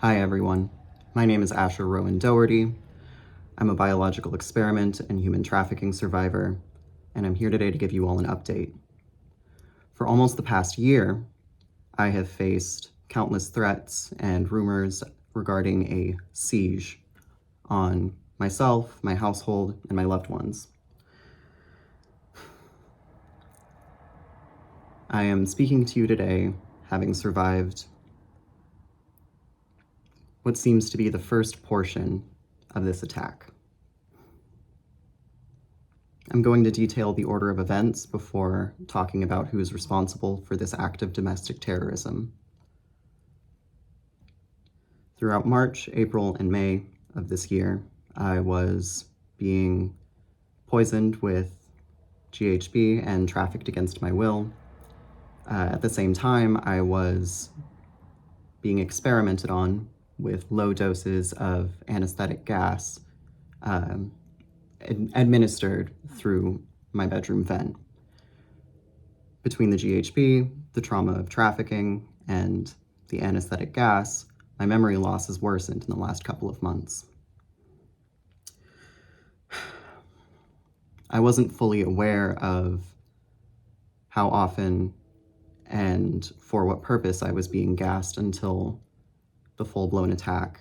Hi everyone, my name is Asher Rowan Doherty. I'm a biological experiment and human trafficking survivor, and I'm here today to give you all an update. For almost the past year, I have faced countless threats and rumors regarding a siege on myself, my household, and my loved ones. I am speaking to you today having survived what seems to be the first portion of this attack. I'm going to detail the order of events before talking about who is responsible for this act of domestic terrorism. Throughout March, April, and May of this year, I was being poisoned with GHB and trafficked against my will. At the same time, I was being experimented on with low doses of anesthetic gas administered through my bedroom vent. Between the GHB, the trauma of trafficking, and the anesthetic gas, my memory loss has worsened in the last couple of months. I wasn't fully aware of how often and for what purpose I was being gassed until the full-blown attack,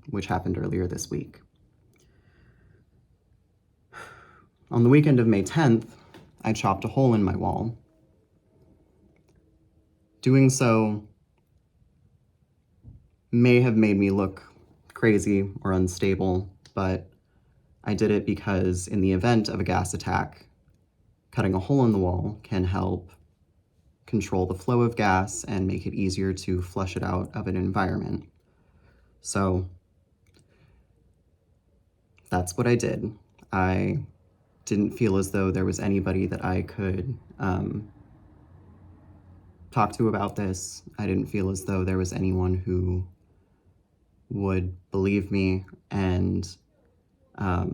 which happened earlier this week. On the weekend of May 10th, I chopped a hole in my wall. Doing so may have made me look crazy or unstable, but I did it because in the event of a gas attack, cutting a hole in the wall can help control the flow of gas and make it easier to flush it out of an environment. So that's what I did. I didn't feel as though there was anybody that I could talk to about this. I didn't feel as though there was anyone who would believe me, and not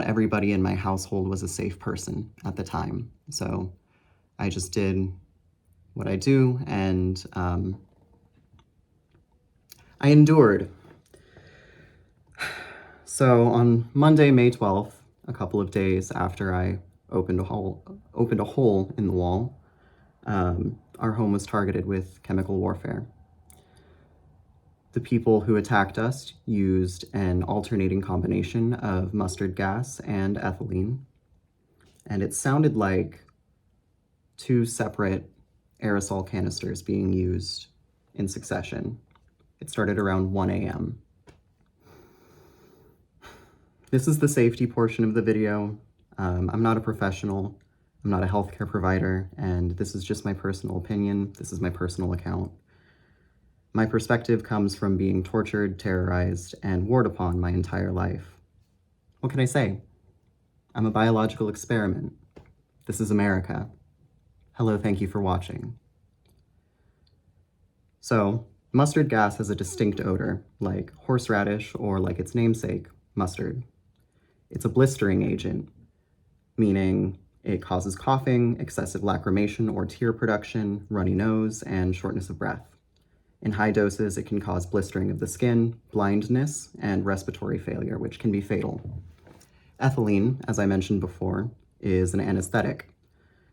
everybody in my household was a safe person at the time. So I just did what I do, and I endured. So on Monday, May 12th, a couple of days after I opened a hole in the wall, our home was targeted with chemical warfare. The people who attacked us used an alternating combination of mustard gas and ethylene, and it sounded like two separate aerosol canisters being used in succession. It started around 1 a.m. This is the safety portion of the video. I'm not a professional, I'm not a healthcare provider, and this is just my personal opinion. This is my personal account. My perspective comes from being tortured, terrorized, and warred upon my entire life. What can I say? I'm a biological experiment. This is America. Hello, thank you for watching. So, mustard gas has a distinct odor, like horseradish or like its namesake, mustard. It's a blistering agent, meaning it causes coughing, excessive lacrimation or tear production, runny nose, and shortness of breath. In high doses, it can cause blistering of the skin, blindness, and respiratory failure, which can be fatal. Ethylene, as I mentioned before, is an anesthetic.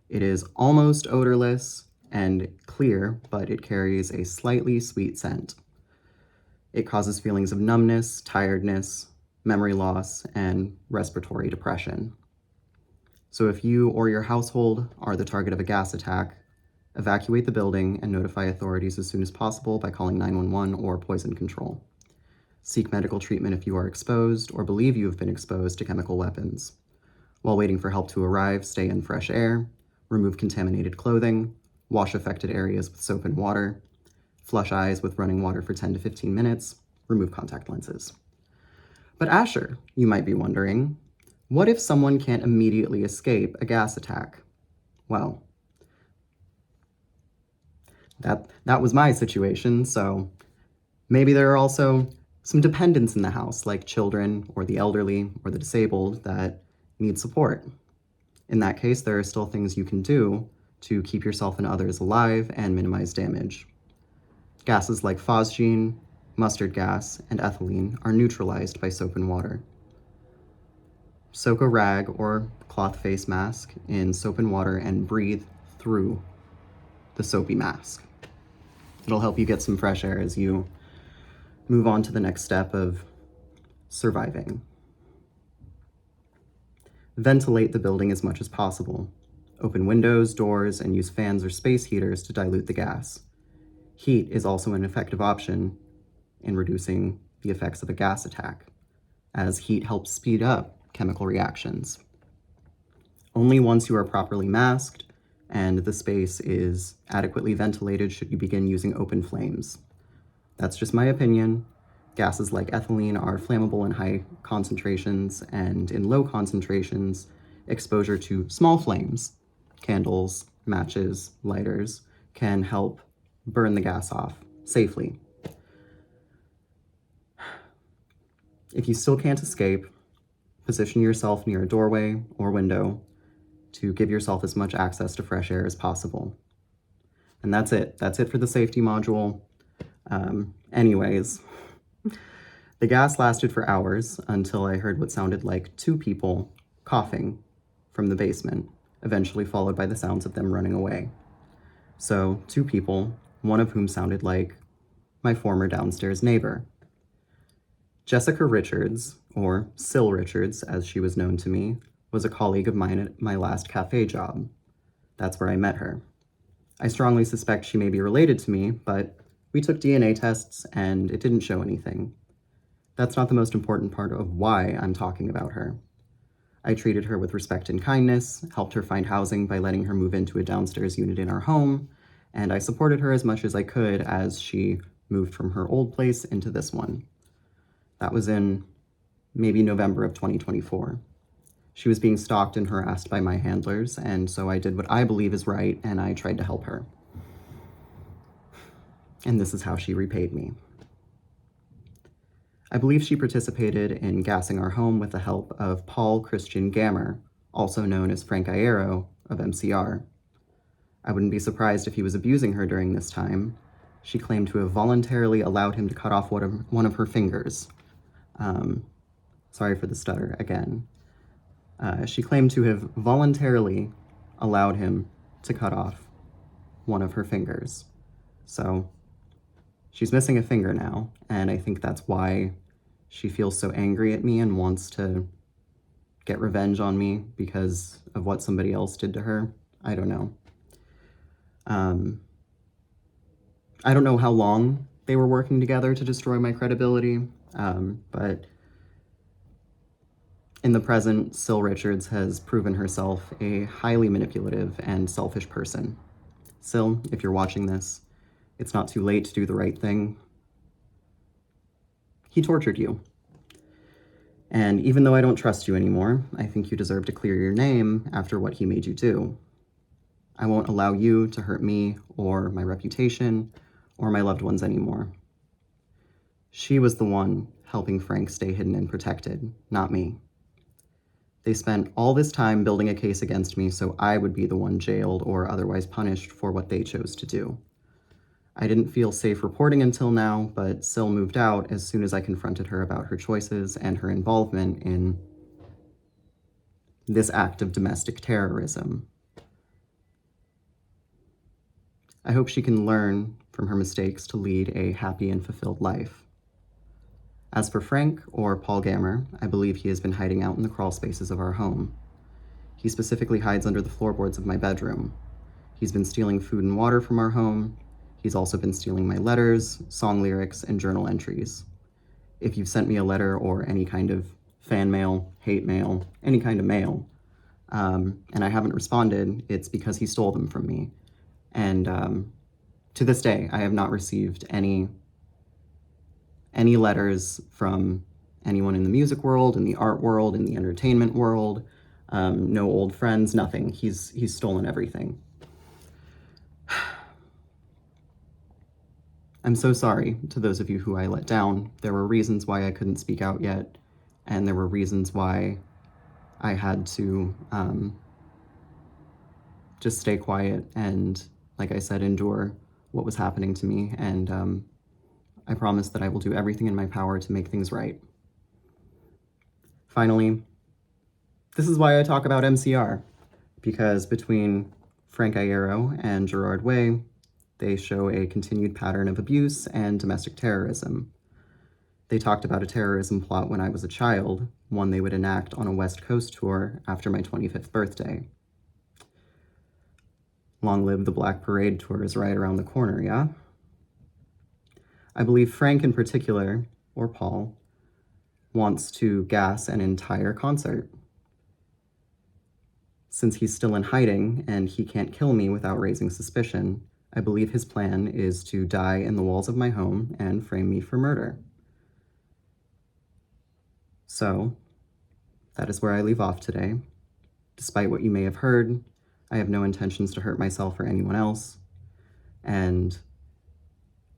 It is almost odorless and clear, but it carries a slightly sweet scent. It causes feelings of numbness, tiredness, memory loss, and respiratory depression. So if you or your household are the target of a gas attack, evacuate the building and notify authorities as soon as possible by calling 911 or poison control. Seek medical treatment if you are exposed or believe you have been exposed to chemical weapons. While waiting for help to arrive, stay in fresh air, remove contaminated clothing, wash affected areas with soap and water, flush eyes with running water for 10 to 15 minutes, remove contact lenses. But Asher, you might be wondering, what if someone can't immediately escape a gas attack? Well, that was my situation, so maybe there are also some dependents in the house, like children or the elderly or the disabled that need support. In that case, there are still things you can do to keep yourself and others alive and minimize damage. Gases like phosgene, mustard gas, and ethylene are neutralized by soap and water. Soak a rag or cloth face mask in soap and water and breathe through the soapy mask. It'll help you get some fresh air as you move on to the next step of surviving. Ventilate the building as much as possible. Open windows, doors, and use fans or space heaters to dilute the gas. Heat is also an effective option in reducing the effects of a gas attack, as heat helps speed up chemical reactions. Only once you are properly masked and the space is adequately ventilated should you begin using open flames. That's just my opinion. Gases like ethylene are flammable in high concentrations, and in low concentrations, exposure to small flames, candles, matches, lighters, can help burn the gas off safely. If you still can't escape, position yourself near a doorway or window to give yourself as much access to fresh air as possible. And that's it. That's it for the safety module. Anyways, the gas lasted for hours until I heard what sounded like two people coughing from the basement, eventually followed by the sounds of them running away. So, two people, one of whom sounded like my former downstairs neighbor. Jessica Richards, or Sil Richards as she was known to me, was a colleague of mine at my last cafe job. That's where I met her. I strongly suspect she may be related to me, but we took DNA tests and it didn't show anything. That's not the most important part of why I'm talking about her. I treated her with respect and kindness, helped her find housing by letting her move into a downstairs unit in our home, and I supported her as much as I could as she moved from her old place into this one. That was in maybe November of 2024. She was being stalked and harassed by my handlers, and so I did what I believe is right, and I tried to help her. And this is how she repaid me. I believe she participated in gassing our home with the help of Paul Christian Gammer, also known as Frank Iero of MCR. I wouldn't be surprised if he was abusing her during this time. She claimed to have voluntarily allowed him to cut off one of her fingers. Sorry for the stutter again. She claimed to have voluntarily allowed him to cut off one of her fingers. So she's missing a finger now, and I think that's why she feels so angry at me and wants to get revenge on me because of what somebody else did to her. I don't know. I don't know how long they were working together to destroy my credibility, but in the present, Sil Richards has proven herself a highly manipulative and selfish person. Sil, if you're watching this, it's not too late to do the right thing. He tortured you. And even though I don't trust you anymore, I think you deserve to clear your name after what he made you do. I won't allow you to hurt me or my reputation or my loved ones anymore. She was the one helping Frank stay hidden and protected, not me. They spent all this time building a case against me so I would be the one jailed or otherwise punished for what they chose to do. I didn't feel safe reporting until now, but Sil moved out as soon as I confronted her about her choices and her involvement in this act of domestic terrorism. I hope she can learn from her mistakes to lead a happy and fulfilled life. As for Frank, or Paul Gammer, I believe he has been hiding out in the crawl spaces of our home. He specifically hides under the floorboards of my bedroom. He's been stealing food and water from our home. He's also been stealing my letters, song lyrics, and journal entries. If you've sent me a letter or any kind of fan mail, hate mail, any kind of mail, and I haven't responded, it's because he stole them from me. And to this day, I have not received any letters from anyone in the music world, in the art world, in the entertainment world, no old friends, nothing. He's stolen everything. I'm so sorry to those of you who I let down. There were reasons why I couldn't speak out yet, and there were reasons why I had to just stay quiet and, like I said, endure what was happening to me, and I promise that I will do everything in my power to make things right. Finally, this is why I talk about MCR, because between Frank Iero and Gerard Way, they show a continued pattern of abuse and domestic terrorism. They talked about a terrorism plot when I was a child, one they would enact on a West Coast tour after my 25th birthday. Long live the Black Parade tour is right around the corner, yeah? I believe Frank in particular, or Paul, wants to gas an entire concert. Since he's still in hiding and he can't kill me without raising suspicion, I believe his plan is to die in the walls of my home and frame me for murder. So, that is where I leave off today. Despite what you may have heard, I have no intentions to hurt myself or anyone else, and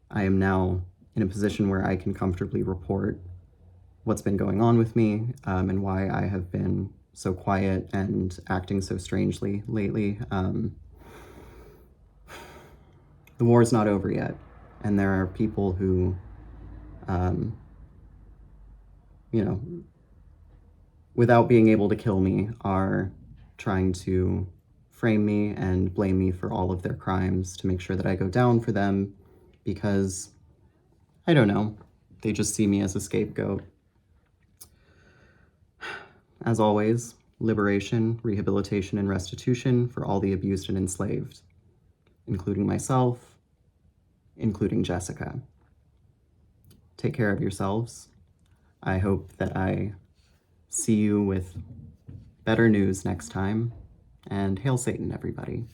I am now in a position where I can comfortably report what's been going on with me and why I have been so quiet and acting so strangely lately. The war is not over yet, and there are people who, without being able to kill me, are trying to frame me and blame me for all of their crimes to make sure that I go down for them because, I don't know, they just see me as a scapegoat. As always, liberation, rehabilitation, and restitution for all the abused and enslaved, including myself, including Jessica. Take care of yourselves. I hope that I see you with better news next time, and hail Satan, everybody.